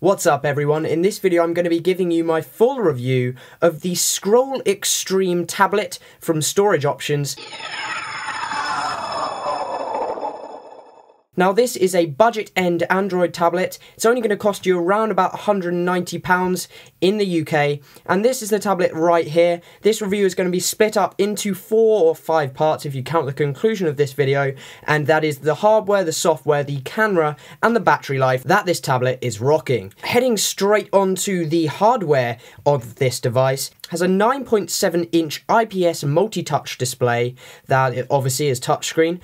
What's up everyone, in this video I'm going to be giving you my full review of the Scroll Extreme tablet from Storage Options. Now this is a budget-end Android tablet. It's only going to cost you around about £190 in the UK, and this is the tablet right here. This review is going to be split up into 4 or 5 parts if you count the conclusion of this video, and that is the hardware, the software, the camera, and the battery life that this tablet is rocking. Heading straight onto the hardware of this device, has a 9.7-inch IPS multi-touch display that obviously is touchscreen.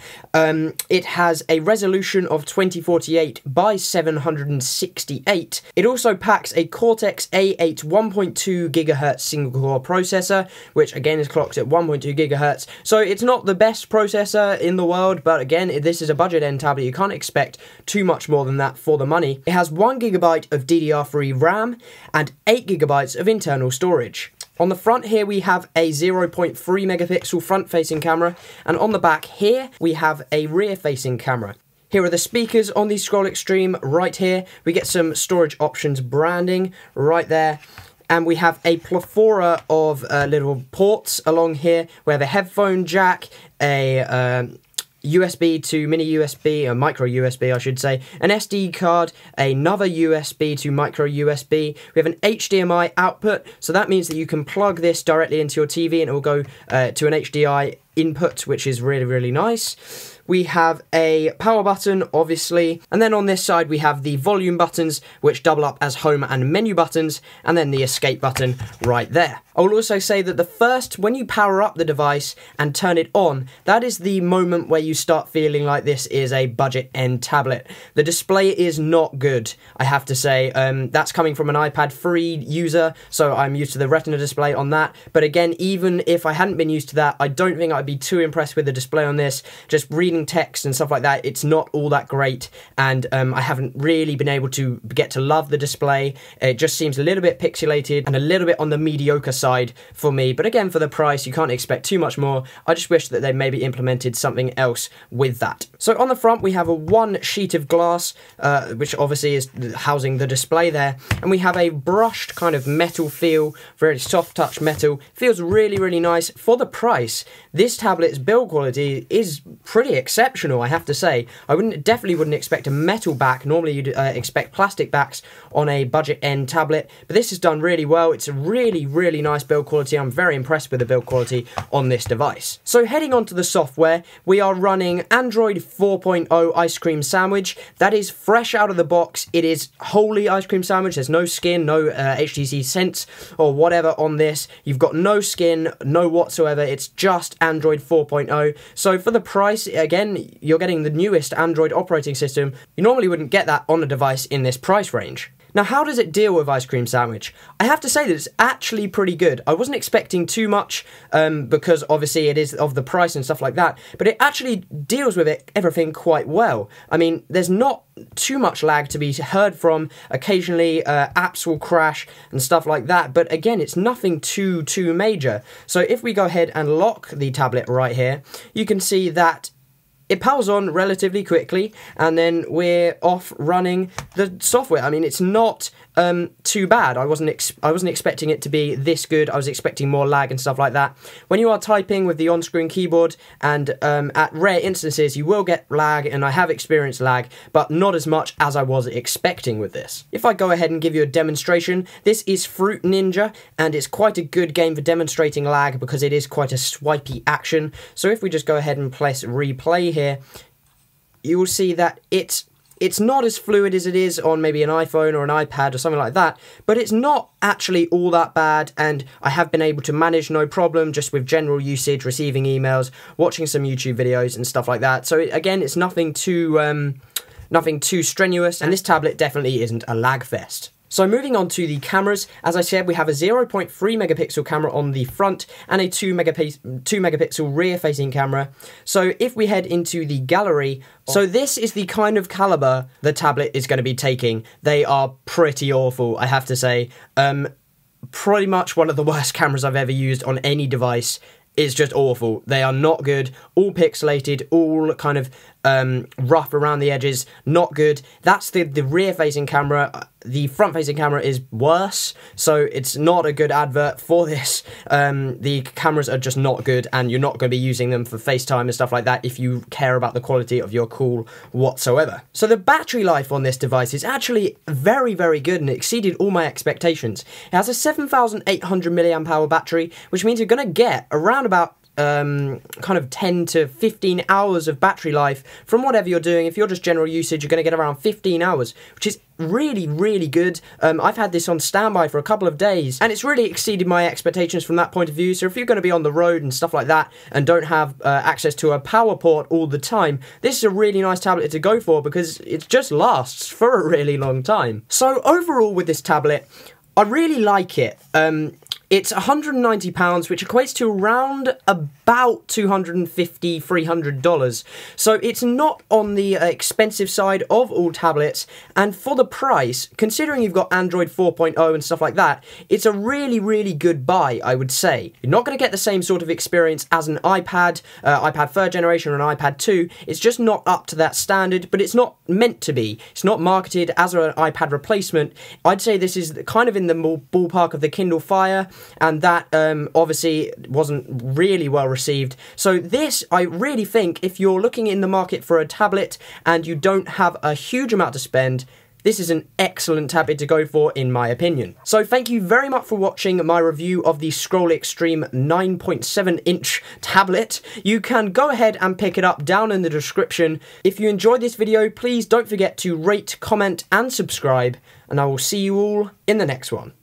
It has a resolution of 2048 by 768. It also packs a Cortex-A8 1.2 GHz single-core processor, which again is clocked at 1.2 GHz. So it's not the best processor in the world, but again, this is a budget-end tablet. You can't expect too much more than that for the money. It has 1 GB of DDR3 RAM and 8 GB of internal storage. On the front here we have a 0.3 megapixel front-facing camera, and on the back here we have a rear-facing camera. Here are the speakers on the Scroll Extreme right here. We get some Storage Options branding right there. And we have a plethora of little ports along here. We have a headphone jack, a USB to mini USB, or micro USB I should say, an SD card, another USB to micro USB. We have an HDMI output, so that means that you can plug this directly into your TV and it will go to an HDMI input, which is really nice. We have a power button, obviously, and then on this side we have the volume buttons, which double up as home and menu buttons, and then the escape button right there. I will also say that when you power up the device and turn it on, that is the moment where you start feeling like this is a budget-end tablet. The display is not good, I have to say. That's coming from an iPad 3 user, so I'm used to the Retina display on that. But again, even if I hadn't been used to that, I don't think I'd be too impressed with the display on this. Just reading text and stuff like that, it's not all that great, and I haven't really been able to get to love the display. It just seems a little bit pixelated and a little bit on the mediocre side for me, but again, for the price you can't expect too much more. I just wish that they maybe implemented something else with that. So on the front we have a one sheet of glass, which obviously is housing the display there, and we have a brushed kind of metal feel, very soft touch metal. Feels really nice for the price. This tablet's build quality is pretty exceptional, I have to say. I definitely wouldn't expect a metal back. Normally you'd expect plastic backs on a budget end tablet, but this is done really well. It's a really nice build quality. I'm very impressed with the build quality on this device. So heading on to the software, we are running Android 4.0 Ice Cream Sandwich. That is fresh out of the box. It is wholly Ice Cream Sandwich. There's no skin, no HTC Sense or whatever on this. You've got no skin, no whatsoever. It's just Android 4.0. So for the price, again, you're getting the newest Android operating system. You normally wouldn't get that on a device in this price range. Now, how does it deal with Ice Cream Sandwich? I have to say that it's actually pretty good. I wasn't expecting too much because obviously it is of the price and stuff like that, but it actually deals with everything quite well. I mean, there's not too much lag to be heard from. Occasionally apps will crash and stuff like that, but again, it's nothing too major. So if we go ahead and lock the tablet right here, you can see that it powers on relatively quickly, and then we're off running the software. I mean, it's not too bad. I wasn't expecting it to be this good. I was expecting more lag and stuff like that. When you are typing with the on-screen keyboard, and at rare instances, you will get lag, and I have experienced lag, but not as much as I was expecting with this. If I go ahead and give you a demonstration, this is Fruit Ninja, and it's quite a good game for demonstrating lag because it is quite a swipey action. So if we just go ahead and press replay here, you will see that it's not as fluid as it is on maybe an iPhone or an iPad or something like that, but it's not actually all that bad, and I have been able to manage no problem just with general usage, receiving emails, watching some YouTube videos and stuff like that. So again, it's nothing too strenuous, and this tablet definitely isn't a lag fest. So moving on to the cameras, as I said, we have a 0.3 megapixel camera on the front and a 2 megapixel rear-facing camera. So if we head into the gallery, so this is the kind of caliber the tablet is going to be taking. They are pretty awful, I have to say. Pretty much one of the worst cameras I've ever used on any device. Is just awful. They are not good, all pixelated, all kind of rough around the edges, not good. That's the rear facing camera. The front facing camera is worse, so it's not a good advert for this. The cameras are just not good, and you're not going to be using them for FaceTime and stuff like that if you care about the quality of your call whatsoever. So the battery life on this device is actually very, very good, and it exceeded all my expectations. It has a 7,800 milliamp hour battery, which means you're going to get around about kind of 10 to 15 hours of battery life from whatever you're doing. If you're just general usage, you're going to get around 15 hours, which is really, really good. I've had this on standby for a couple of days, and it's really exceeded my expectations from that point of view. So if you're going to be on the road and stuff like that and don't have access to a power port all the time, this is a really nice tablet to go for because it just lasts for a really long time. So overall with this tablet, I really like it. It's £190, which equates to around about $250, $300. So it's not on the expensive side of all tablets, and for the price, considering you've got Android 4.0 and stuff like that, it's a really, really good buy, I would say. You're not going to get the same sort of experience as an iPad, iPad 3rd generation or an iPad 2. It's just not up to that standard, but it's not meant to be. It's not marketed as an iPad replacement. I'd say this is kind of in the ballpark of the Kindle Fire, and that obviously wasn't really well received. So this, I really think, if you're looking in the market for a tablet and you don't have a huge amount to spend, this is an excellent tablet to go for, in my opinion. So thank you very much for watching my review of the Scroll Extreme 9.7-inch tablet. You can go ahead and pick it up down in the description. If you enjoyed this video, please don't forget to rate, comment, and subscribe, and I will see you all in the next one.